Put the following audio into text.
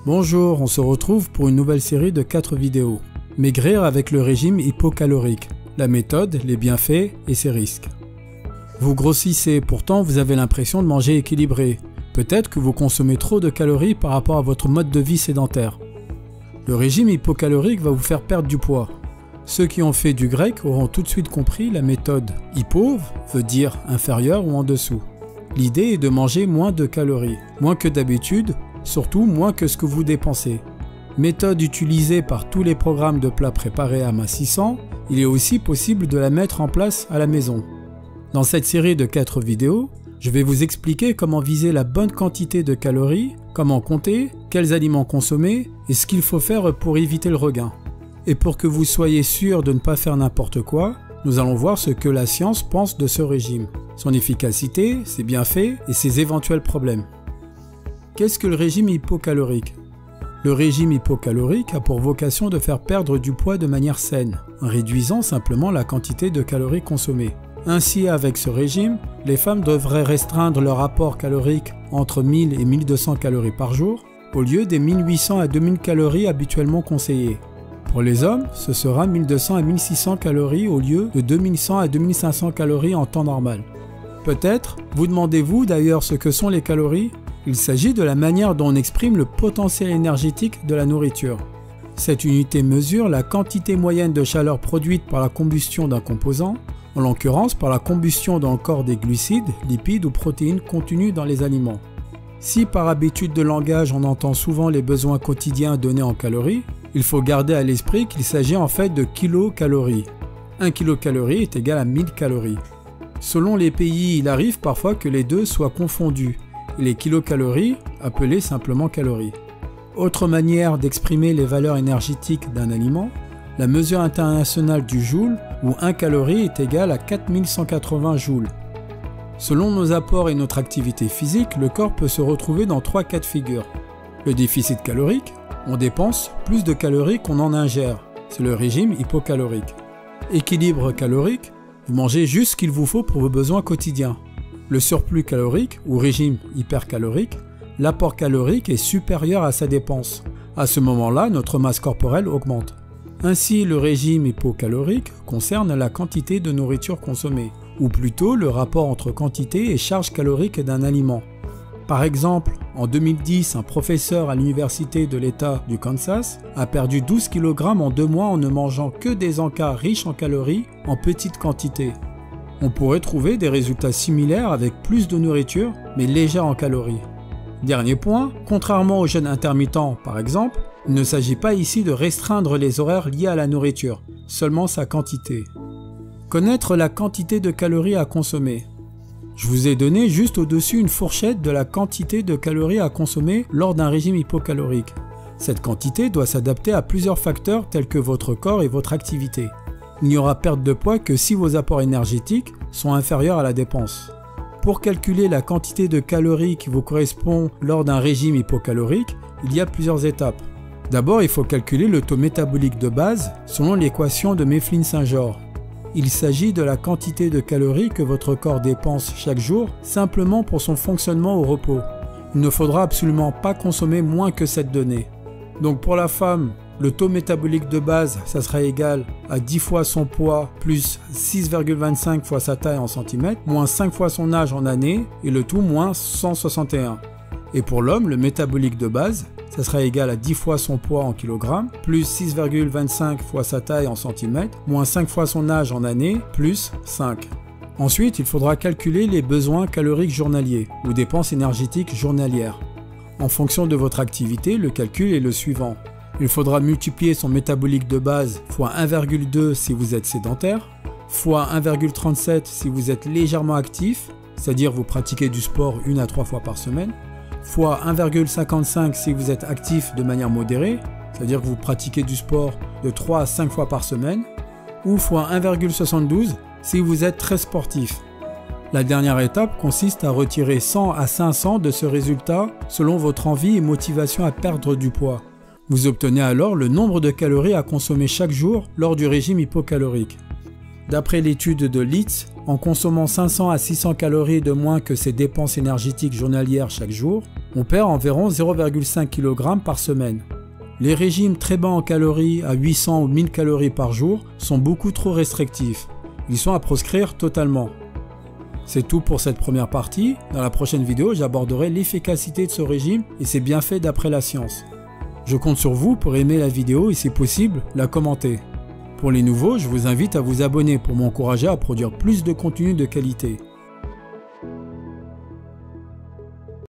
Bonjour, on se retrouve pour une nouvelle série de 4 vidéos. Maigrir avec le régime hypocalorique, la méthode, les bienfaits et ses risques. Vous grossissez, pourtant vous avez l'impression de manger équilibré. Peut-être que vous consommez trop de calories par rapport à votre mode de vie sédentaire. Le régime hypocalorique va vous faire perdre du poids. Ceux qui ont fait du grec auront tout de suite compris la méthode. Hypo veut dire inférieur ou en dessous. L'idée est de manger moins de calories, moins que d'habitude, surtout moins que ce que vous dépensez. Méthode utilisée par tous les programmes de plats préparés amincissants, il est aussi possible de la mettre en place à la maison. Dans cette série de 4 vidéos, je vais vous expliquer comment viser la bonne quantité de calories, comment compter, quels aliments consommer et ce qu'il faut faire pour éviter le regain. Et pour que vous soyez sûr de ne pas faire n'importe quoi, nous allons voir ce que la science pense de ce régime, son efficacité, ses bienfaits et ses éventuels problèmes. Qu'est-ce que le régime hypocalorique ? Le régime hypocalorique a pour vocation de faire perdre du poids de manière saine, en réduisant simplement la quantité de calories consommées. Ainsi, avec ce régime, les femmes devraient restreindre leur apport calorique entre 1000 et 1200 calories par jour, au lieu des 1800 à 2000 calories habituellement conseillées. Pour les hommes, ce sera 1200 à 1600 calories au lieu de 2100 à 2500 calories en temps normal. Peut-être vous demandez-vous d'ailleurs ce que sont les calories ? Il s'agit de la manière dont on exprime le potentiel énergétique de la nourriture. Cette unité mesure la quantité moyenne de chaleur produite par la combustion d'un composant, en l'occurrence par la combustion dans le corps des glucides, lipides ou protéines contenus dans les aliments. Si par habitude de langage on entend souvent les besoins quotidiens donnés en calories, il faut garder à l'esprit qu'il s'agit en fait de kilocalories. 1 kilocalorie est égal à 1000 calories. Selon les pays, il arrive parfois que les deux soient confondus, et les kilocalories, appelées simplement calories. Autre manière d'exprimer les valeurs énergétiques d'un aliment, la mesure internationale du joule, où 1 calorie est égal à 4180 joules. Selon nos apports et notre activité physique, le corps peut se retrouver dans 3 cas de figure. Le déficit calorique, on dépense plus de calories qu'on en ingère, c'est le régime hypocalorique. Équilibre calorique, vous mangez juste ce qu'il vous faut pour vos besoins quotidiens. Le surplus calorique, ou régime hypercalorique, l'apport calorique est supérieur à sa dépense. À ce moment-là, notre masse corporelle augmente. Ainsi, le régime hypocalorique concerne la quantité de nourriture consommée, ou plutôt le rapport entre quantité et charge calorique d'un aliment. Par exemple, en 2010, un professeur à l'université de l'État du Kansas a perdu 12 kg en 2 mois en ne mangeant que des encas riches en calories en petite quantité. On pourrait trouver des résultats similaires avec plus de nourriture, mais légère en calories. Dernier point, contrairement au jeûne intermittent par exemple, il ne s'agit pas ici de restreindre les horaires liés à la nourriture, seulement sa quantité. Connaître la quantité de calories à consommer. Je vous ai donné juste au-dessus une fourchette de la quantité de calories à consommer lors d'un régime hypocalorique. Cette quantité doit s'adapter à plusieurs facteurs tels que votre corps et votre activité. Il n'y aura perte de poids que si vos apports énergétiques sont inférieurs à la dépense. Pour calculer la quantité de calories qui vous correspond lors d'un régime hypocalorique, il y a plusieurs étapes. D'abord, il faut calculer le taux métabolique de base selon l'équation de Mifflin-Saint-Jeor. Il s'agit de la quantité de calories que votre corps dépense chaque jour simplement pour son fonctionnement au repos. Il ne faudra absolument pas consommer moins que cette donnée. Donc pour la femme, le taux métabolique de base, ça sera égal à 10 fois son poids plus 6,25 fois sa taille en centimètres, moins 5 fois son âge en années, et le tout moins 161. Et pour l'homme, le métabolique de base, ça sera égal à 10 fois son poids en kilogrammes, plus 6,25 fois sa taille en centimètres, moins 5 fois son âge en années, plus 5. Ensuite, il faudra calculer les besoins caloriques journaliers, ou dépenses énergétiques journalières. En fonction de votre activité, le calcul est le suivant. Il faudra multiplier son métabolique de base fois 1,2 si vous êtes sédentaire, fois 1,37 si vous êtes légèrement actif, c'est-à-dire vous pratiquez du sport 1 à 3 fois par semaine, fois 1,55 si vous êtes actif de manière modérée, c'est-à-dire que vous pratiquez du sport de 3 à 5 fois par semaine, ou fois 1,72 si vous êtes très sportif. La dernière étape consiste à retirer 100 à 500 de ce résultat selon votre envie et motivation à perdre du poids. Vous obtenez alors le nombre de calories à consommer chaque jour lors du régime hypocalorique. D'après l'étude de Litz, en consommant 500 à 600 calories de moins que ses dépenses énergétiques journalières chaque jour, On perd environ 0,5 kg par semaine. Les régimes très bas en calories à 800 ou 1000 calories par jour sont beaucoup trop restrictifs. Ils sont à proscrire totalement. C'est tout pour cette première partie. Dans la prochaine vidéo, j'aborderai l'efficacité de ce régime et ses bienfaits d'après la science. Je compte sur vous pour aimer la vidéo et si possible, la commenter. Pour les nouveaux, je vous invite à vous abonner pour m'encourager à produire plus de contenu de qualité.